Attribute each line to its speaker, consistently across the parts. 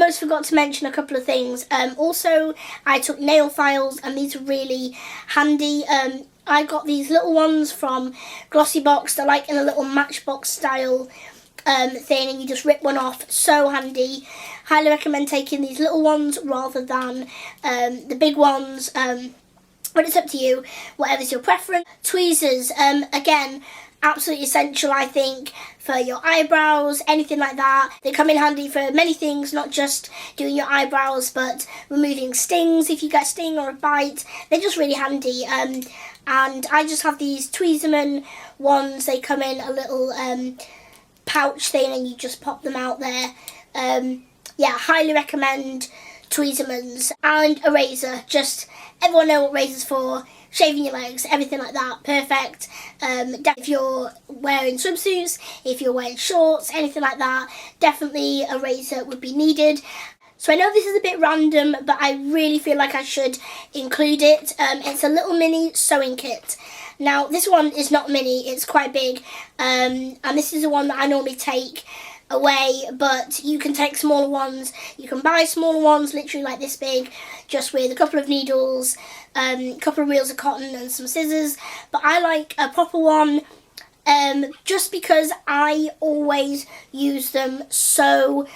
Speaker 1: almost forgot to mention a couple of things. Also, I took nail files, and these are really handy. I got these little ones from Glossybox. They're like in a little matchbox style thing, and you just rip one off. So handy. Highly recommend taking these little ones rather than the big ones. But it's up to you, whatever's your preference. Tweezers, again, absolutely essential, I think, for your eyebrows, anything like that. They come in handy for many things, not just doing your eyebrows, but removing stings if you get a sting or a bite. They're just really handy. And I just have these Tweezerman ones. They come in a little pouch thing, and you just pop them out there. Yeah, highly recommend Tweezermans. And a razor. Just everyone know what razors for. Shaving your legs, everything like that, perfect. If you're wearing swimsuits, if you're wearing shorts, anything like that, definitely a razor would be needed. So I know this is a bit random, but I really feel like I should include it. It's a little mini sewing kit. Now, this one is not mini, it's quite big, and this is the one that I normally take away, but you can take smaller ones. You can buy smaller ones, literally like this big, just with a couple of needles, a couple of reels of cotton and some scissors. But I like a proper one, just because I always use them so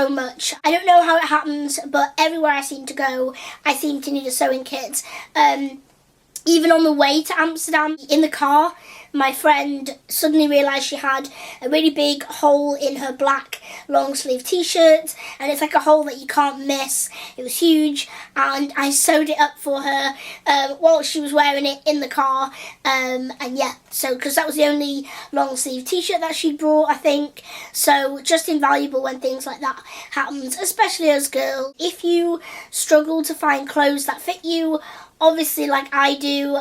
Speaker 1: much. I don't know how it happens, but everywhere I seem to go, I seem to need a sewing kit. Even on the way to Amsterdam, in the car, my friend suddenly realised she had a really big hole in her black long sleeve t-shirt, and it's like a hole that you can't miss. It was huge, and I sewed it up for her while she was wearing it in the car. And yeah, so because that was the only long sleeve t-shirt that she brought, I think. So just invaluable when things like that happens, especially as girls. If you struggle to find clothes that fit you, obviously, like I do,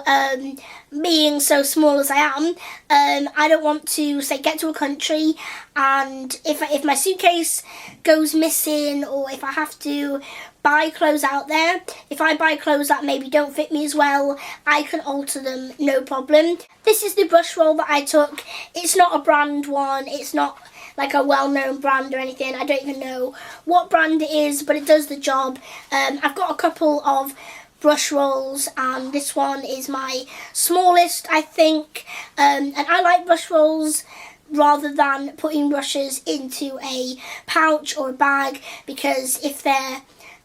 Speaker 1: being so small as I am, I don't want to, say, get to a country, and if my suitcase goes missing, or if I have to buy clothes out there, if I buy clothes that maybe don't fit me as well, I can alter them, no problem. This is the brush roll that I took. It's not a brand one, it's not like a well-known brand or anything. I don't even know what brand it is, but it does the job. I've got a couple of brush rolls, and this one is my smallest, I think, and I like brush rolls rather than putting brushes into a pouch or a bag, because if they're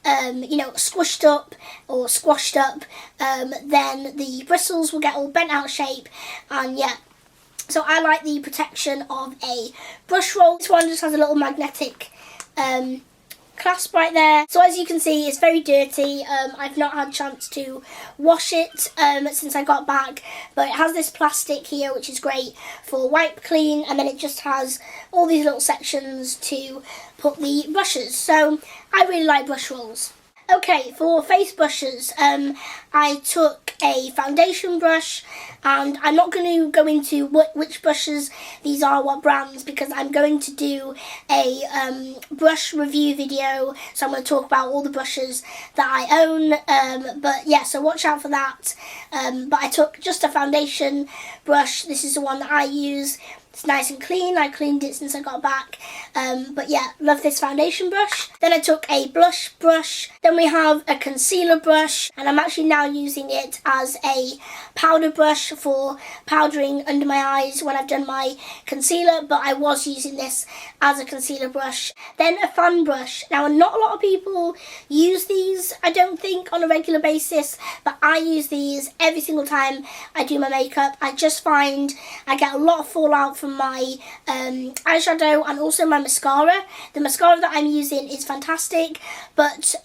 Speaker 1: you know, squished up or squashed up, then the bristles will get all bent out of shape, and yeah. So I like the protection of a brush roll. This one just has a little magnetic clasp right there. So as you can see, it's very dirty. I've not had a chance to wash it since I got back, but it has this plastic here which is great for wipe clean, and then it just has all these little sections to put the brushes. So I really like brush rolls. Okay, for face brushes, I took a foundation brush, and I'm not going to go into which brushes these are, what brands, because I'm going to do a brush review video, so I'm going to talk about all the brushes that I own, but yeah, so watch out for that. But I took just a foundation brush. This is the one that I use. It's nice and clean. I cleaned it since I got back. But yeah, love this foundation brush. Then I took a blush brush. Then we have a concealer brush, and I'm actually now using it as a powder brush for powdering under my eyes when I've done my concealer, but I was using this as a concealer brush. Then a fan brush. Now, not a lot of people use these, I don't think, on a regular basis, but I use these every single time I do my makeup. I just find I get a lot of fallout from my eyeshadow and also my mascara. The mascara that I'm using is fantastic, but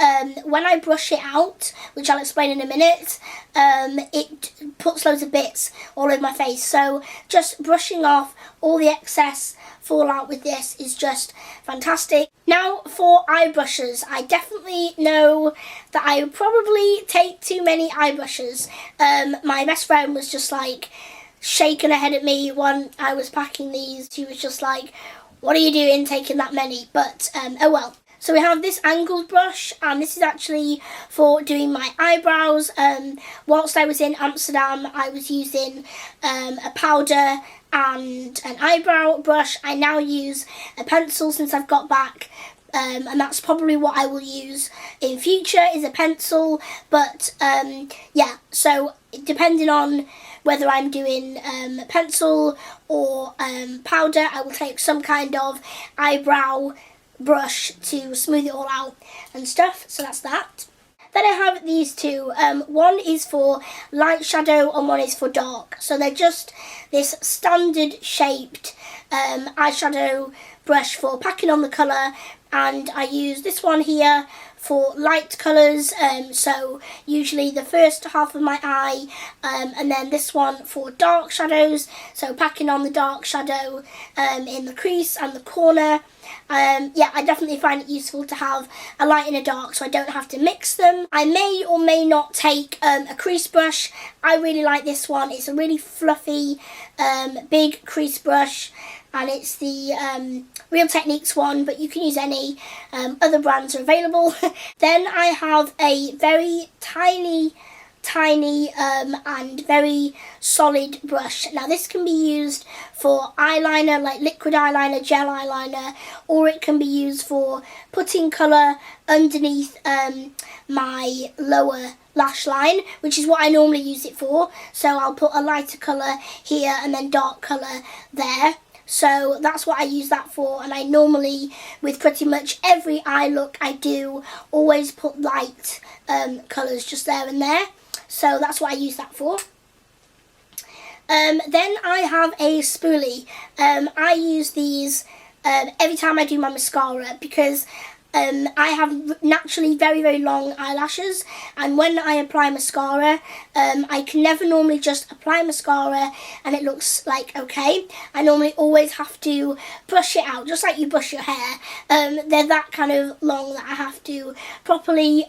Speaker 1: when I brush it out, which I'll explain in a minute, it puts loads of bits all over my face. So just brushing off all the excess fallout with this is just fantastic. Now for eye brushes, I definitely know that I would probably take too many eye brushes. My best friend was just like shaking her head at me when I was packing these. She was just like, what are you doing taking that many? But oh well. So we have this angled brush, and this is actually for doing my eyebrows. Whilst I was in Amsterdam, I was using a powder and an eyebrow brush. I now use a pencil since I've got back, and that's probably what I will use in future, is a pencil. But yeah, so depending on whether I'm doing pencil or powder, I will take some kind of eyebrow brush to smooth it all out and stuff. So that's that. Then I have these two. One is for light shadow and one is for dark. So they're just this standard shaped eyeshadow brush for packing on the colour, and I use this one here for light colours, so usually the first half of my eye, and then this one for dark shadows, so packing on the dark shadow in the crease and the corner. Yeah, I definitely find it useful to have a light and a dark so I don't have to mix them. I may or may not take a crease brush. I really like this one. It's a really fluffy, big crease brush, and it's the Real Techniques one, but you can use any. Other brands are available. Then I have a very tiny and very solid brush. Now this can be used for eyeliner, like liquid eyeliner, gel eyeliner, or it can be used for putting colour underneath my lower lash line, which is what I normally use it for. So I'll put a lighter colour here and then dark colour there. So that's what I use that for, and I normally, with pretty much every eye look I do, always put light colours just there and there. So that's what I use that for. Then I have a spoolie. I use these every time I do my mascara because I have naturally very long eyelashes, and when I apply mascara, I can never normally just apply mascara and it looks like okay. I normally always have to brush it out, just like you brush your hair. They're that kind of long that I have to properly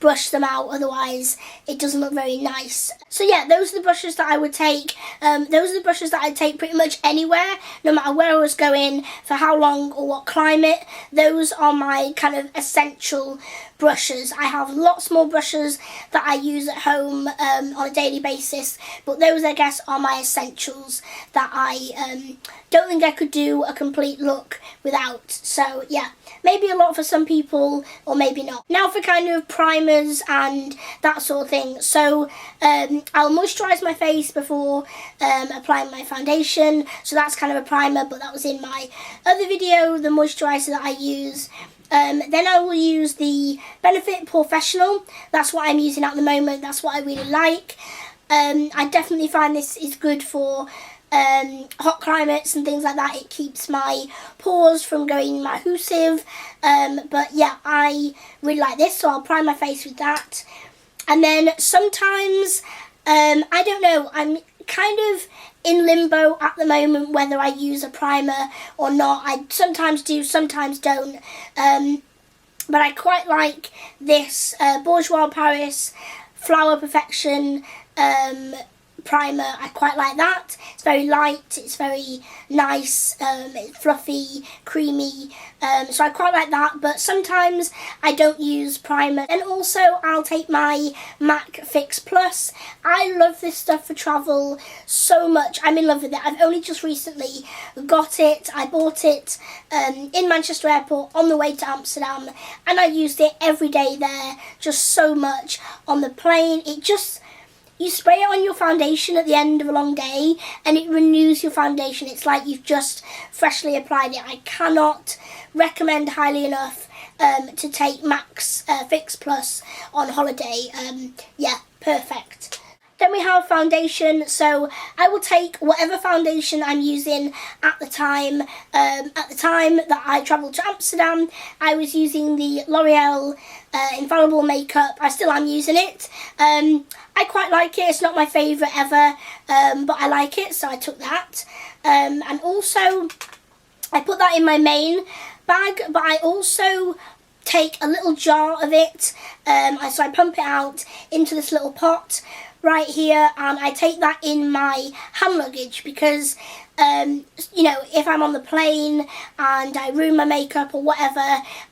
Speaker 1: brush them out, otherwise it doesn't look very nice. So yeah, those are the brushes that I would take. Those are the brushes that I'd take pretty much anywhere, no matter where I was going, for how long or what climate. Those are my kind of essential brushes. I have lots more brushes that I use at home on a daily basis, but those I guess are my essentials that I don't think I could do a complete look without. So yeah, maybe a lot for some people or maybe not. Now for kind of primers and that sort of thing. So I'll moisturise my face before applying my foundation, so that's kind of a primer, but that was in my other video, the moisturiser that I use. Then I will use the Benefit Professional. That's what I'm using at the moment. That's what I really like. I definitely find this is good for hot climates and things like that. It keeps my pores from going adhesive. But yeah, I really like this, so I'll prime my face with that. And then sometimes, I don't know, I'm kind of in limbo at the moment whether I use a primer or not. I sometimes do, sometimes don't. But I quite like this Bourjois Paris Flower Perfection primer. I quite like that. It's very light, it's very nice, it's fluffy, creamy, so I quite like that, but sometimes I don't use primer. And also I'll take my MAC Fix Plus. I love this stuff for travel so much. I'm in love with it. I've only just recently got it. I bought it in Manchester Airport on the way to Amsterdam, and I used it every day there, just so much on the plane. It just, you spray it on your foundation at the end of a long day and it renews your foundation. It's like you've just freshly applied it. I cannot recommend highly enough to take MAC's Fix Plus on holiday. Yeah, perfect. Then we have foundation, so I will take whatever foundation I'm using at the time. At the time that I travelled to Amsterdam, I was using the L'Oreal Infallible Makeup. I still am using it. I quite like it. It's not my favourite ever, but I like it, so I took that. And also, I put that in my main bag, but I also take a little jar of it, so I pump it out into this little pot, right here, and I take that in my hand luggage because you know, if I'm on the plane and I ruin my makeup or whatever,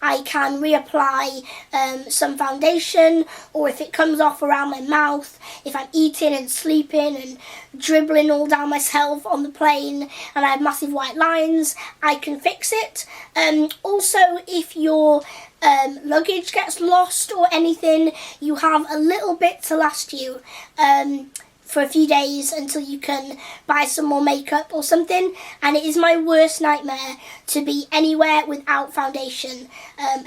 Speaker 1: I can reapply some foundation, or if it comes off around my mouth, if I'm eating and sleeping and dribbling all down myself on the plane and I have massive white lines, I can fix it. Also, if your luggage gets lost or anything, you have a little bit to last you for a few days until you can buy some more makeup or something. And it is my worst nightmare to be anywhere without foundation,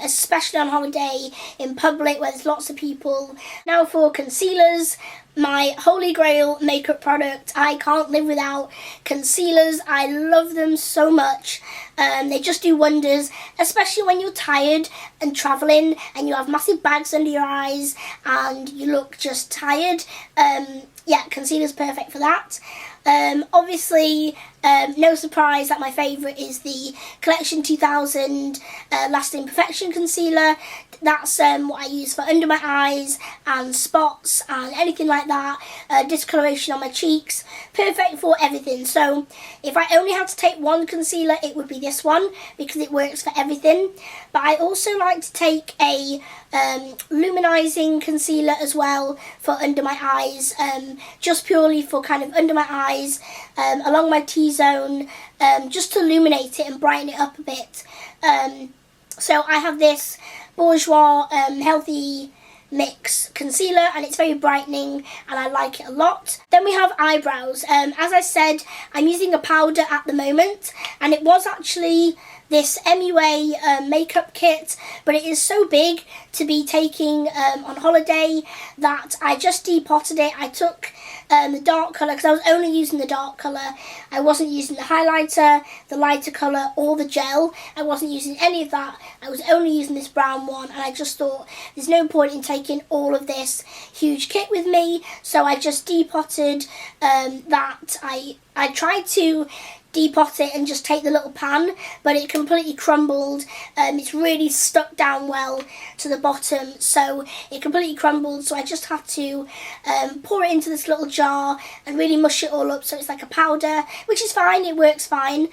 Speaker 1: especially on holiday, in public where there's lots of people. Now for concealers, my holy grail makeup product. I can't live without concealers. I love them so much. They just do wonders, especially when you're tired and travelling and you have massive bags under your eyes and you look just tired. Yeah, concealer's perfect for that. Obviously, no surprise that my favourite is the Collection 2000 Lasting Perfection Concealer. That's what I use for under my eyes and spots and anything like that. Discoloration on my cheeks. Perfect for everything. So if I only had to take one concealer, it would be this one because it works for everything. But I also like to take a luminizing concealer as well for under my eyes, just purely for kind of under my eyes, along my T-zone, just to illuminate it and brighten it up a bit. So I have this Bourjois Healthy Mix concealer, and it's very brightening and I like it a lot. Then we have eyebrows. As I said, I'm using a powder at the moment, and it was actually this MUA makeup kit, but it is so big to be taking on holiday that I just depotted it. I took the dark colour because I was only using the dark colour. I wasn't using the highlighter, the lighter colour or the gel. I wasn't using any of that. I was only using this brown one, and I just thought there's no point in taking all of this huge kit with me, so I just depotted that. I tried to depot it and just take the little pan, but it completely crumbled. It's really stuck down well to the bottom, so it completely crumbled, so I just had to pour it into this little jar and really mush it all up so it's like a powder, which is fine, it works fine.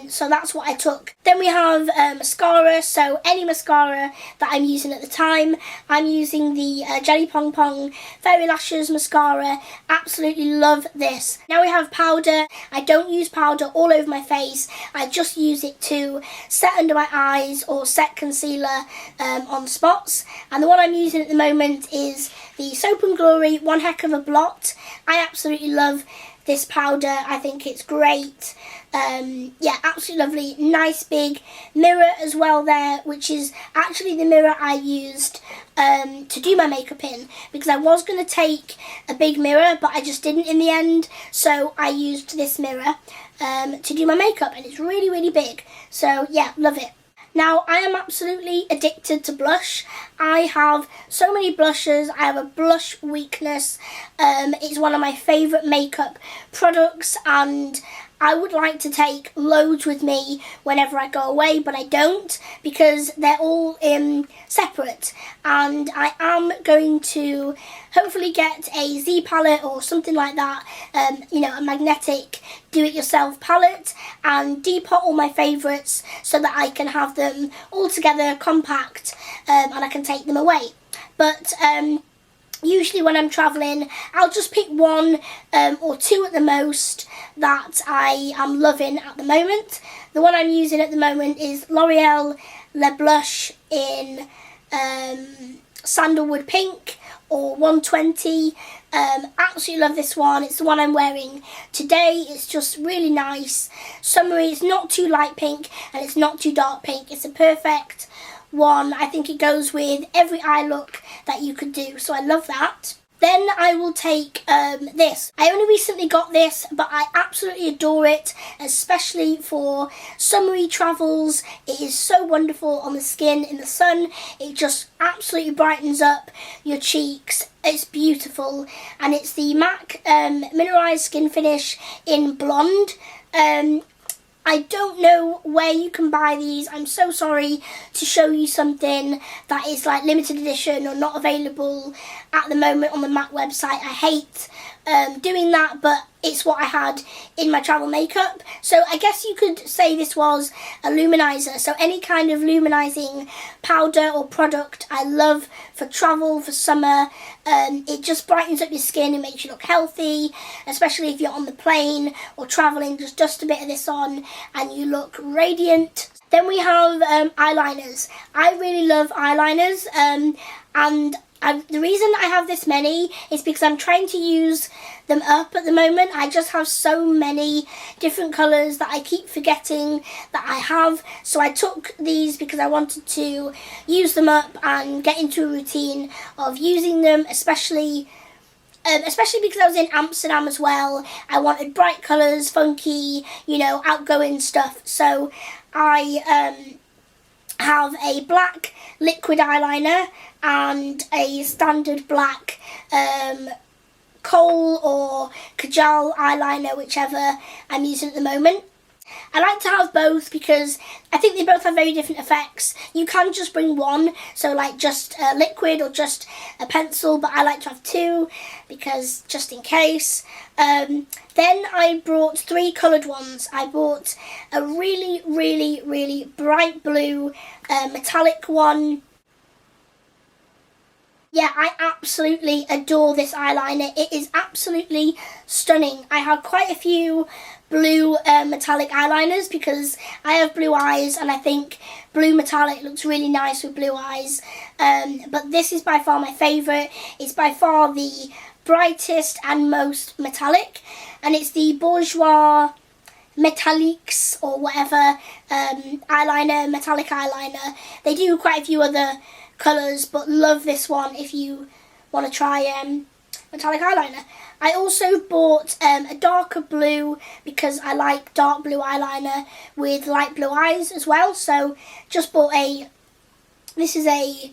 Speaker 1: So that's what I took. Then we have mascara, so any mascara that I'm using at the time. I'm using the Jelly Pong Pong Fairy Lashes mascara. Absolutely love this. Now we have powder. I don't use powder all over my face. I just use it to set under my eyes or set concealer on spots. And the one I'm using at the moment is the Soap and Glory One Heck of a Blot. I absolutely love this powder. I think it's great. Yeah, absolutely lovely. Nice big mirror as well there, which is actually the mirror I used to do my makeup in, because I was going to take a big mirror but I just didn't in the end, so I used this mirror to do my makeup, and it's really, really big. So yeah, love it. Now, I am absolutely addicted to blush. I have so many blushes. I have a blush weakness. It's one of my favourite makeup products, and I would like to take loads with me whenever I go away, but I don't because they're all separate. And I am going to hopefully get a Z palette or something like that, you know, a magnetic do-it-yourself palette, and depot all my favourites so that I can have them all together compact, and I can take them away. But usually when I'm travelling, I'll just pick one or two at the most that I am loving at the moment. The one I'm using at the moment is L'Oreal Le Blush in Sandalwood Pink or 120. Absolutely love this one. It's the one I'm wearing today. It's just really nice. Summery. It's not too light pink and it's not too dark pink. It's a perfect one. I think it goes with every eye look that you could do, so I love that. Then I will take this. I only recently got this, but I absolutely adore it, especially for summery travels. It is so wonderful on the skin in the sun. It just absolutely brightens up your cheeks. It's beautiful, and it's the MAC Mineralized Skin Finish in Blonde. I don't know where you can buy these. I'm so sorry to show you something that is like limited edition or not available at the moment on the MAC website. I hate doing that, but it's what I had in my travel makeup. So I guess you could say this was a luminizer. So any kind of luminizing powder or product I love for travel, for summer. It just brightens up your skin and makes you look healthy, especially if you're on the plane or traveling. Just dust a bit of this on and you look radiant. Then we have eyeliners. I really love eyeliners, and the reason I have this many is because I'm trying to use them up at the moment. I just have so many different colours that I keep forgetting that I have. So I took these because I wanted to use them up and get into a routine of using them, especially because I was in Amsterdam as well. I wanted bright colours, funky, you know, outgoing stuff. So I have a black liquid eyeliner and a standard black kohl or kajal eyeliner, whichever I'm using at the moment. I like to have both because I think they both have very different effects. You can just bring one, so like just a liquid or just a pencil, but I like to have two because just in case. Then I brought 3 coloured ones. I bought a really, really, really bright blue metallic one. Yeah, I absolutely adore this eyeliner. It is absolutely stunning. I have quite a few blue metallic eyeliners because I have blue eyes and I think blue metallic looks really nice with blue eyes. But this is by far my favourite. It's by far the brightest and most metallic, and it's the Bourjois Metalliques or whatever eyeliner, metallic eyeliner. They do quite a few other colours, but love this one if you want to try metallic eyeliner. I also bought a darker blue because I like dark blue eyeliner with light blue eyes as well. So just bought this is a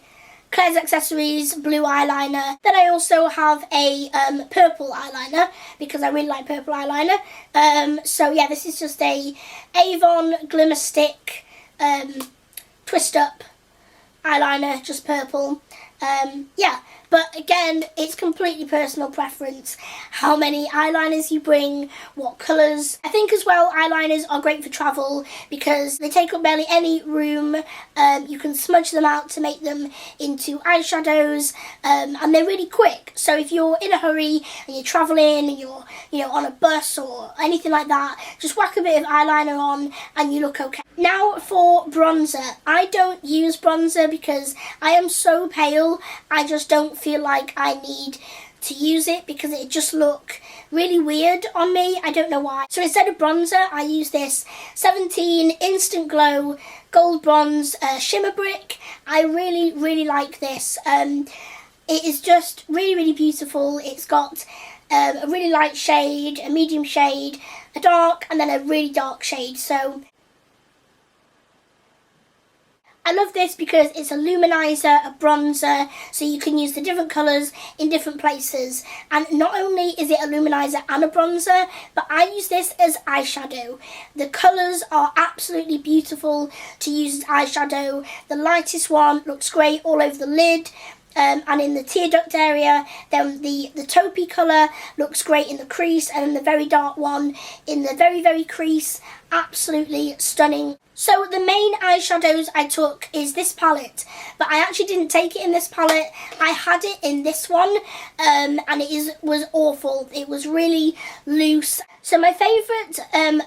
Speaker 1: Claire's Accessories blue eyeliner. Then I also have a purple eyeliner because I really like purple eyeliner. So yeah, this is just a Avon Glimmer Stick twist up eyeliner, just purple. Yeah, but again, it's completely personal preference how many eyeliners you bring, what colours. I think as well eyeliners are great for travel because they take up barely any room. You can smudge them out to make them into eyeshadows, and they're really quick. So if you're in a hurry and you're travelling and you're on a bus or anything like that, just whack a bit of eyeliner on and you look okay. Now for bronzer. I don't use bronzer because I am so pale. I just don't feel like I need to use it because it just look really weird on me. I don't know why. So instead of bronzer, I use this 17 Instant Glow Gold Bronze Shimmer Brick. I really, really like this. It is just really, really beautiful. It's got a really light shade, a medium shade, a dark, and then a really dark shade. So I love this because it's a luminizer, a bronzer, so you can use the different colours in different places. And not only is it a luminizer and a bronzer, but I use this as eyeshadow. The colours are absolutely beautiful to use as eyeshadow. The lightest one looks great all over the lid. And in the tear duct area. Then the taupey colour looks great in the crease, and then the very dark one in the very, very crease. Absolutely stunning. So the main eyeshadows I took is this palette, but I actually didn't take it in this palette. I had it in this one, and it was awful. It was really loose. So my favourite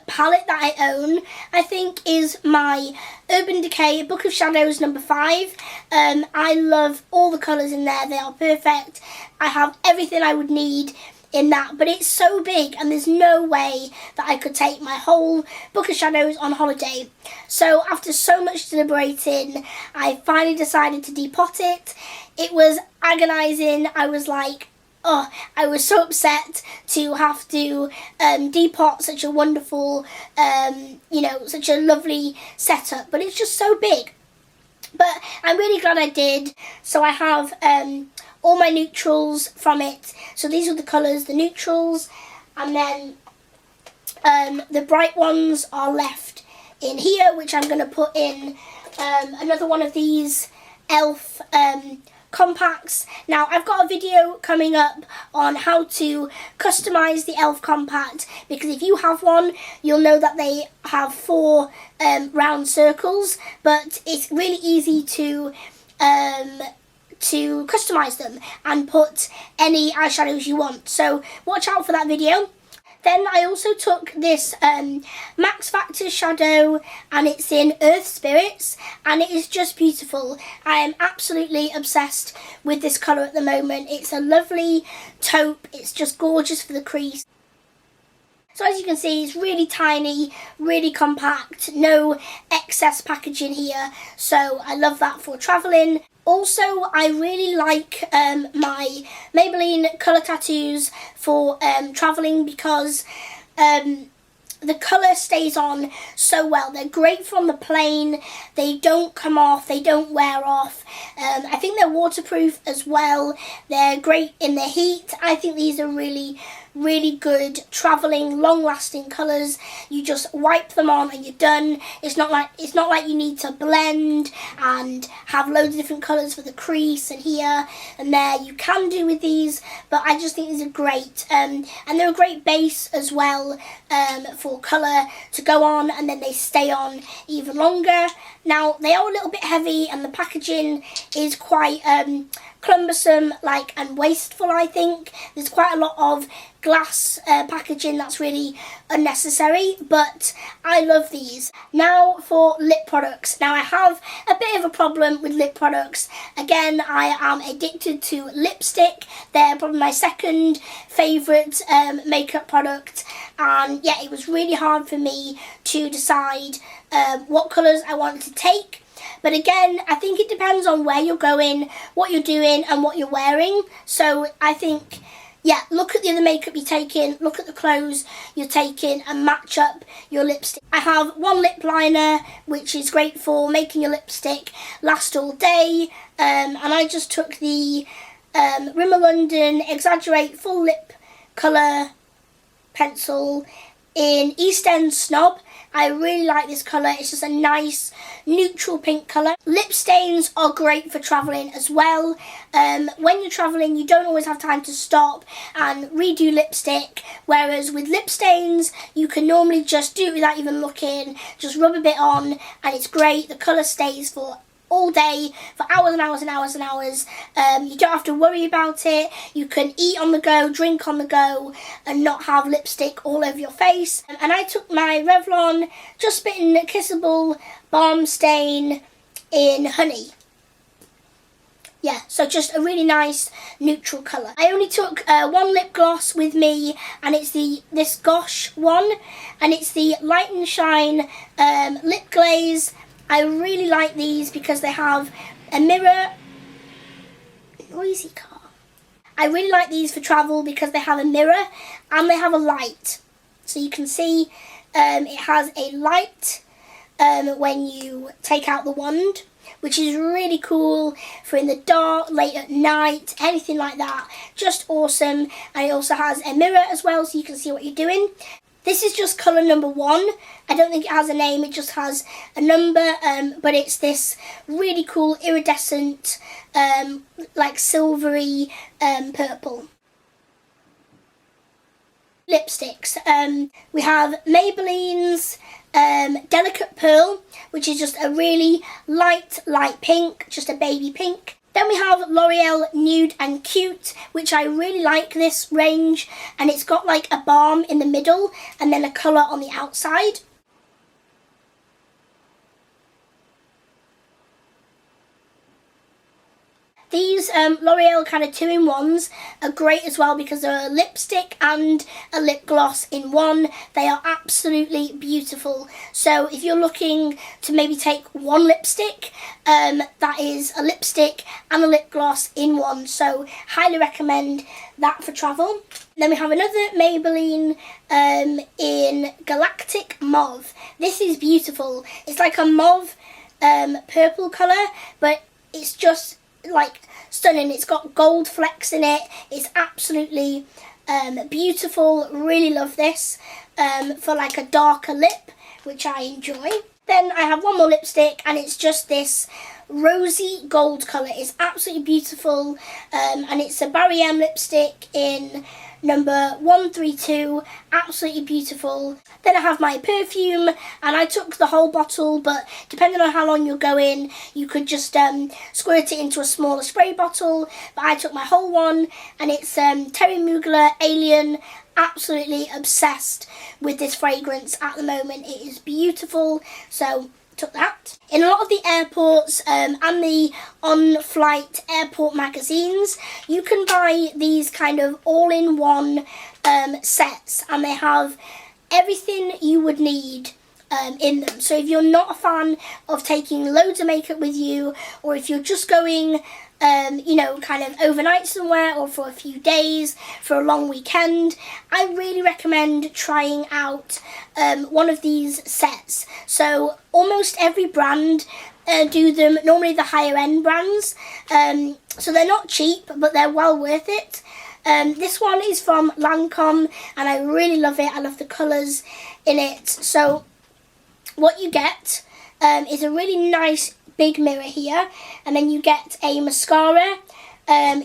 Speaker 1: palette that I own, I think, is my Urban Decay Book of Shadows number 5. I love all the colours in there. They are perfect. I have everything I would need in that, but it's so big and there's no way that I could take my whole Book of Shadows on holiday. So after so much deliberating, I finally decided to depot it. It was agonising. I was like, oh, I was so upset to have to depot such a wonderful, such a lovely setup, but it's just so big. But I'm really glad I did. So I have all my neutrals from it. So these are the colours, the neutrals, and then The bright ones are left in here, which I'm going to put in another one of these e.l.f. compacts. Now, I've got a video coming up on how to customise the e.l.f. compact, because if you have one, you'll know that they have 4 round circles, but it's really easy to customise them and put any eyeshadows you want. So watch out for that video. Then I also took this Max Factor shadow, and it's in Earth Spirits, and it is just beautiful. I am absolutely obsessed with this colour at the moment. It's a lovely taupe, it's just gorgeous for the crease. So as you can see, it's really tiny, really compact, no excess packaging here, so I love that for travelling. Also, I really like my Maybelline colour tattoos for travelling, because the colour stays on so well. They're great from the plane, they don't come off, they don't wear off. I think they're waterproof as well. They're great in the heat. I think these are really good travelling, long-lasting colours. You just wipe them on and you're done. It's not like you need to blend and have loads of different colours for the crease and here and there. You can do with these, but I just think these are great. And they're a great base as well for colour to go on, and then they stay on even longer. Now, they are a little bit heavy, and the packaging is quite cumbersome and wasteful, I think. There's quite a lot of glass packaging that's really unnecessary, but I love these. Now for lip products. Now, I have a bit of a problem with lip products. Again, I am addicted to lipstick. They're probably my second favourite makeup product, and yeah, it was really hard for me to decide what colours I wanted to take. But again, I think it depends on where you're going, what you're doing and what you're wearing. So I think, yeah, look at the other makeup you're taking, look at the clothes you're taking, and match up your lipstick. I have one lip liner, which is great for making your lipstick last all day. And I just took the Rimmel London Exaggerate Full Lip Colour Pencil in East End Snob. I really like this colour. It's just a nice neutral pink colour. Lip stains are great for travelling as well. When you're travelling, you don't always have time to stop and redo lipstick, whereas with lip stains, you can normally just do it without even looking, just rub a bit on, and it's great. The colour stays for all day, for hours and hours and hours and hours. You don't have to worry about it. You can eat on the go, drink on the go, and not have lipstick all over your face. And I took my Revlon Just Bitten Kissable Balm Stain in Honey. Yeah, so just a really nice neutral colour. I only took one lip gloss with me, and it's this Gosh one, and it's the Light and Shine Lip Glaze. I really like these because they have a mirror. Noisy car. I really like these for travel because they have a mirror and they have a light. So you can see it has a light when you take out the wand, which is really cool for in the dark, late at night, anything like that. Just awesome. And it also has a mirror as well, so you can see what you're doing. This is just colour number 1. I don't think it has a name, it just has a number, but it's this really cool iridescent, silvery purple. Lipsticks. We have Maybelline's Delicate Pearl, which is just a really light pink, just a baby pink. Then we have L'Oreal Nude and Cute, which I really like this range, and it's got like a balm in the middle and then a colour on the outside. These L'Oreal kind of 2-in-1s are great as well because they're a lipstick and a lip gloss in one. They are absolutely beautiful. So if you're looking to maybe take one lipstick, that is a lipstick and a lip gloss in one. So highly recommend that for travel. Then we have another Maybelline in Galactic Mauve. This is beautiful. It's like a mauve purple colour, but it's just like stunning. It's got gold flecks in it. It's absolutely Beautiful, really love this for like a darker lip, which I enjoy. Then I have one more lipstick, and it's just this rosy gold colour. It's absolutely beautiful, and it's a Barry M lipstick in number 132, absolutely beautiful. Then I have my perfume, and I took the whole bottle, but depending on how long you're going, you could just squirt it into a smaller spray bottle, but I took my whole one, and it's Terry Mugler Alien. Absolutely obsessed with this fragrance at the moment. It is beautiful, so took that. In a lot of the airports and the on-flight airport magazines, you can buy these kind of all-in-one sets, and they have everything you would need in them. So if you're not a fan of taking loads of makeup with you, or if you're just going you know, kind of overnight somewhere, or for a few days, for a long weekend, I really recommend trying out one of these sets. So almost every brand do them, normally the higher end brands, so they're not cheap, but they're well worth it. This one is from Lancome, and I really love it. I love the colours in it. So what you get is a really nice big mirror here, and then you get a mascara.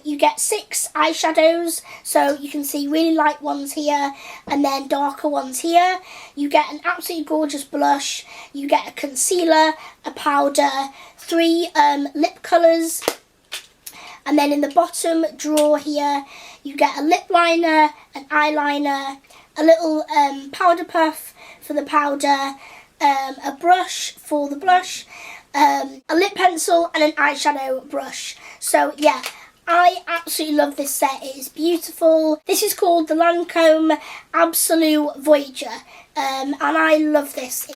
Speaker 1: You get 6 eyeshadows, so you can see really light ones here and then darker ones here. You get an absolutely gorgeous blush. You get a concealer, a powder, 3 lip colours, and then in the bottom drawer here you get a lip liner, an eyeliner, a little powder puff for the powder, a brush for the blush, a lip pencil, and an eyeshadow brush. So yeah, I absolutely love this set. It is beautiful. This is called the Lancome Absolute Voyager, and I love this.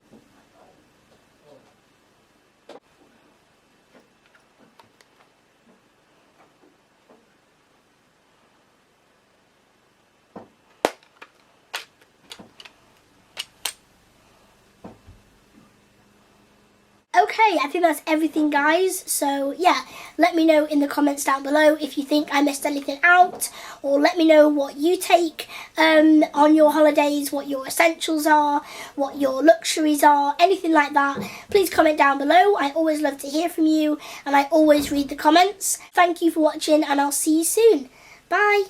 Speaker 1: Okay, I think that's everything, guys. So yeah, let me know in the comments down below if you think I missed anything out, or let me know what you take on your holidays, what your essentials are, what your luxuries are, anything like that. Please comment down below. I always love to hear from you, and I always read the comments. Thank you for watching, and I'll see you soon. Bye.